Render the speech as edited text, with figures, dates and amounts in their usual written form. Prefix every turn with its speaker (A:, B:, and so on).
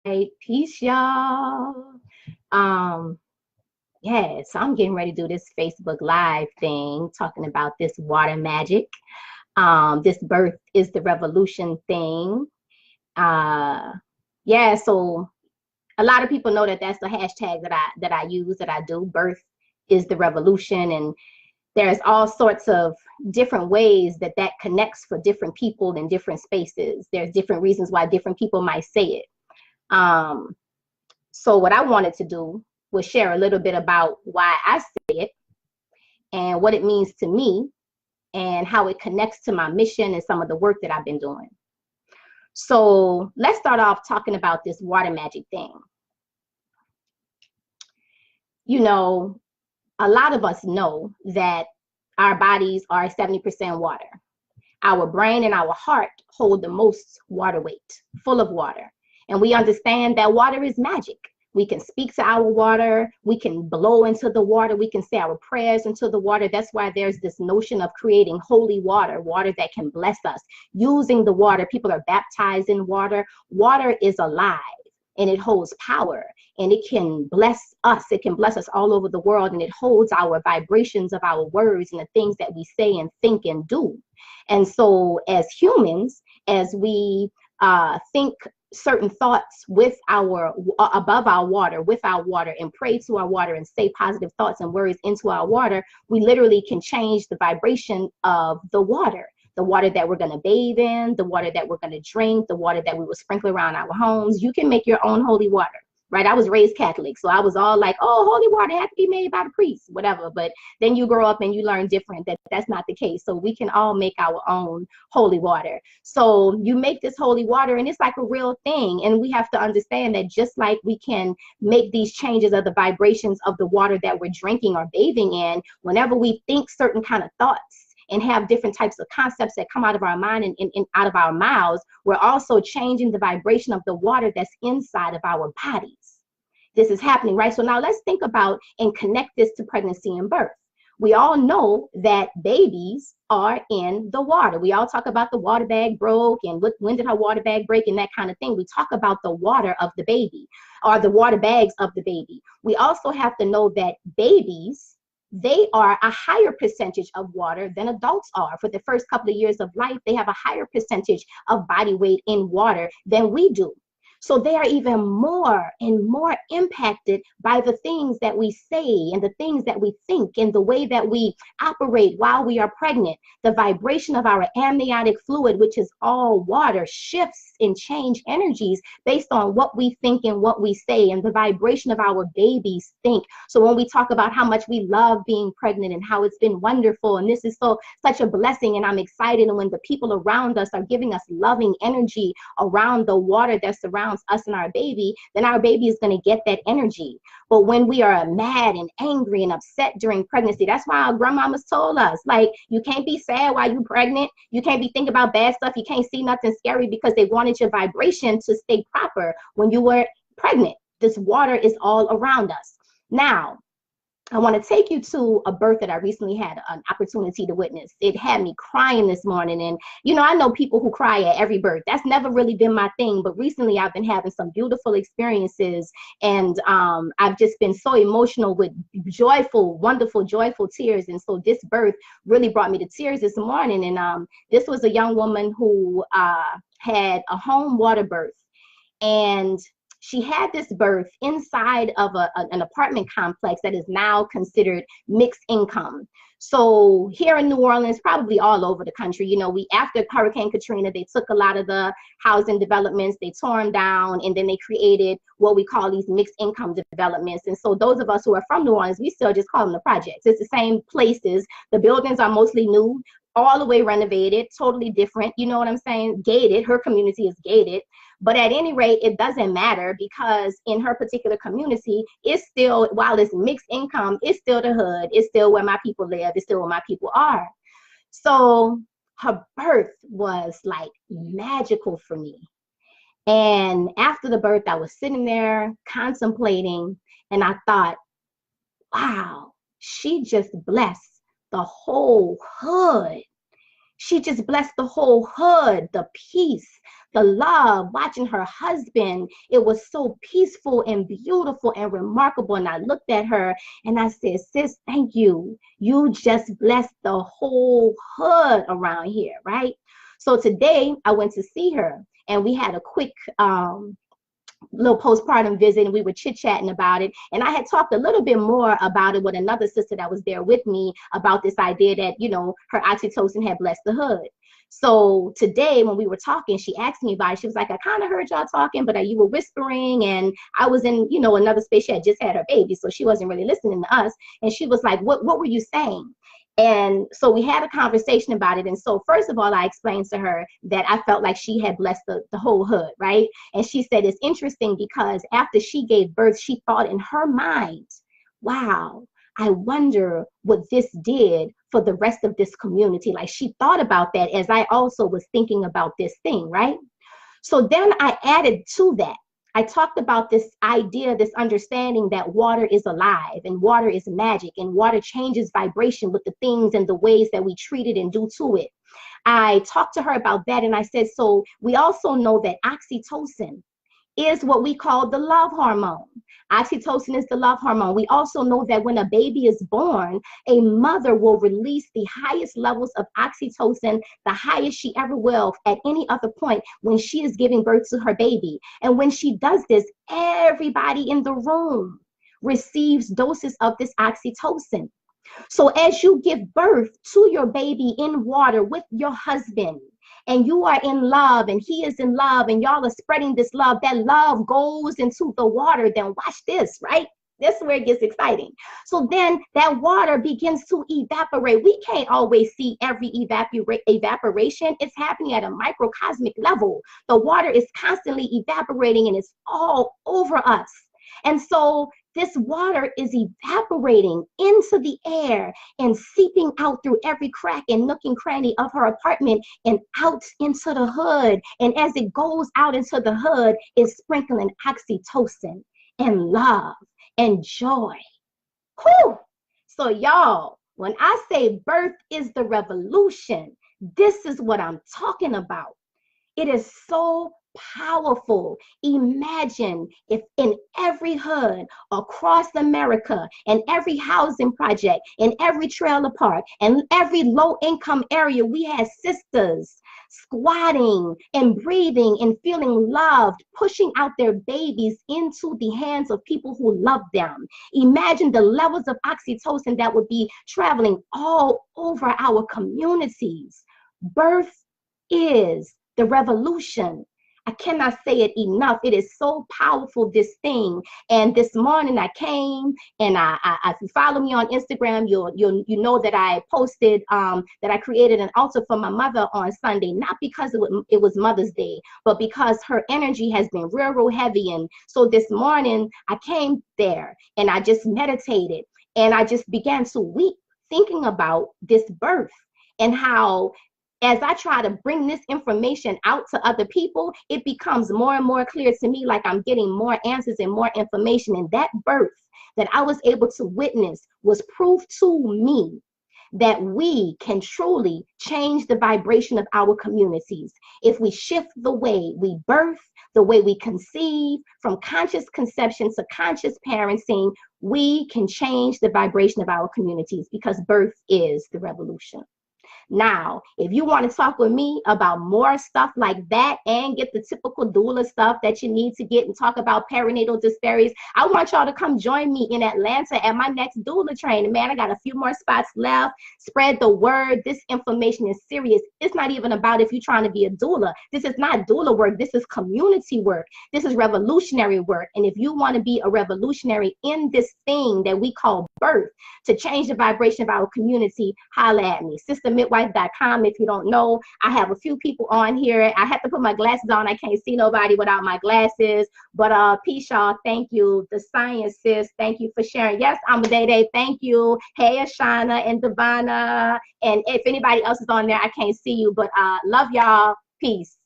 A: Hey, peace, y'all. Um, yeah, so I'm getting ready to do this Facebook Live thing, talking about this water magic. This birth is the revolution thing. Uh, yeah, so a lot of people know that that's the hashtag that I use, that I do. Birth is the revolution, and there's all sorts of different ways that that connects for different people in different spaces. There's different reasons why different people might say it. Um, So what I wanted to do was share a little bit about why I say it and what it means to me and how it connects to my mission and some of the work that I've been doing. So let's start off talking about this water magic thing. You know, a lot of us know that our bodies are 70% water. Our brain and our heart hold the most water weight, full of water. And we understand that water is magic. We can speak to our water. We can blow into the water. We can say our prayers into the water. That's why there's this notion of creating holy water, water that can bless us. Using the water, people are baptized in water. Water is alive and it holds power, and it can bless us. It can bless us all over the world, and it holds our vibrations of our words and the things that we say and think and do. And so as humans, as we think certain thoughts with our above our water, with our water, and pray to our water and say positive thoughts and words into our water, we literally can change the vibration of the water that we're going to bathe in, the water that we're going to drink, the water that we will sprinkle around our homes. You can make your own holy water, right? I was raised Catholic, so I was all like, oh, holy water had to be made by the priest, whatever. But then you grow up and you learn different, that that's not the case. So we can all make our own holy water. So you make this holy water, and it's like a real thing. And we have to understand that just like we can make these changes of the vibrations of the water that we're drinking or bathing in, whenever we think certain kind of thoughts and have different types of concepts that come out of our mind and out of our mouths, we're also changing the vibration of the water that's inside of our bodies. This is happening, right? So now let's think about and connect this to pregnancy and birth. We all know that babies are in the water. We all talk about the water bag broke and when did her water bag break and that kind of thing. We talk about the water of the baby or the water bags of the baby. We also have to know that babies, they are a higher percentage of water than adults are. For the first couple of years of life, they have a higher percentage of body weight in water than we do. So they are even more and more impacted by the things that we say and the things that we think and the way that we operate while we are pregnant. The vibration of our amniotic fluid, which is all water, shifts and change energies based on what we think and what we say, and the vibration of our babies think. So when we talk about how much we love being pregnant and how it's been wonderful, and this is such a blessing, and I'm excited, and when the people around us are giving us loving energy around the water that surrounds us and our baby, then our baby is going to get that energy. But when we are mad and angry and upset during pregnancy, that's why our grandmamas told us, like, you can't be sad while you're pregnant. You can't be thinking about bad stuff. You can't see nothing scary, because they wanted your vibration to stay proper when you were pregnant. This water is all around us. Now, I want to take you to a birth that I recently had an opportunity to witness. It had me crying this morning. And, I know people who cry at every birth. That's never really been my thing. But recently I've been having some beautiful experiences. And I've just been so emotional with joyful, wonderful, joyful tears. And so this birth really brought me to tears this morning. And this was a young woman who had a home water birth. And she had this birth inside of an apartment complex that is now considered mixed income. So here in New Orleans, probably all over the country, after Hurricane Katrina, they took a lot of the housing developments, they tore them down, and then they created what we call these mixed income developments. And so those of us who are from New Orleans, we still just call them the projects. It's the same places. The buildings are mostly new, all the way renovated, totally different. You know what I'm saying? Gated. Her community is gated. But at any rate, it doesn't matter, because in her particular community, it's still, while it's mixed income, it's still the hood. It's still where my people live. It's still where my people are. So her birth was like magical for me. And after the birth, I was sitting there contemplating, and I thought, wow, she just blessed the whole hood. She just blessed the whole hood, the peace, the love, watching her husband, it was so peaceful and beautiful and remarkable. And I looked at her and I said, sis, thank you. You just blessed the whole hood around here, right? So today I went to see her and we had a quick little postpartum visit and we were chit-chatting about it, and I had talked a little bit more about it with another sister that was there with me about this idea that, you know, her oxytocin had blessed the hood. So today when we were talking, she asked me about it. She was like, I kind of heard y'all talking, but you were whispering, and I was in, you know, another space. She had just had her baby, so she wasn't really listening to us. And she was like, what were you saying? And so we had a conversation about it. And so first of all, I explained to her that I felt like she had blessed the whole hood, right? And she said, it's interesting because after she gave birth, she thought in her mind, wow, I wonder what this did for the rest of this community. Like she thought about that as I also was thinking about this thing, right? So then I added to that. I talked about this idea, this understanding that water is alive and water is magic and water changes vibration with the things and the ways that we treat it and do to it. I talked to her about that and I said, so we also know that oxytocin is what we call the love hormone. Oxytocin is the love hormone. We also know that when a baby is born, a mother will release the highest levels of oxytocin, the highest she ever will at any other point when she is giving birth to her baby. And when she does this, everybody in the room receives doses of this oxytocin. So as you give birth to your baby in water with your husband, and you are in love and he is in love and y'all are spreading this love, that love goes into the water. Then watch this, right? This is where it gets exciting. So then that water begins to evaporate. We can't always see every evaporation. It's happening at a microcosmic level. The water is constantly evaporating and it's all over us. And so this water is evaporating into the air and seeping out through every crack and nook and cranny of her apartment and out into the hood. And as it goes out into the hood, it's sprinkling oxytocin and love and joy. Whew. So y'all, when I say birth is the revolution, this is what I'm talking about. It is so powerful. Imagine if in every hood across America and every housing project and every trailer park and every low-income area, we had sisters squatting and breathing and feeling loved, pushing out their babies into the hands of people who love them. Imagine the levels of oxytocin that would be traveling all over our communities. Birth is the revolution. I cannot say it enough. It is so powerful, this thing. And this morning I came and if you follow me on Instagram, you know that I posted that I created an altar for my mother on Sunday, not because it was Mother's Day, but because her energy has been real heavy. And so this morning I came there and I just meditated and I just began to weep, thinking about this birth and how as I try to bring this information out to other people, it becomes more and more clear to me, like I'm getting more answers and more information. And that birth that I was able to witness was proof to me that we can truly change the vibration of our communities. If we shift the way we birth, the way we conceive, from conscious conception to conscious parenting, we can change the vibration of our communities because birth is the revolution. Now, if you want to talk with me about more stuff like that and get the typical doula stuff that you need to get and talk about perinatal disparities, I want y'all to come join me in Atlanta at my next doula training. Man, I got a few more spots left. Spread the word. This information is serious. It's not even about if you're trying to be a doula. This is not doula work. This is community work. This is revolutionary work. And if you want to be a revolutionary in this thing that we call birth to change the vibration of our community, holla at me. SisterMidwife.com. If you don't know, I have a few people on here. I have to put my glasses on. I can't see nobody without my glasses. But peace, y'all. Thank you. The Science Sis, thank you for sharing. Yes, I'm a Day. Thank you. Hey, Ashana and Devana. And if anybody else is on there, I can't see you. But love y'all. Peace.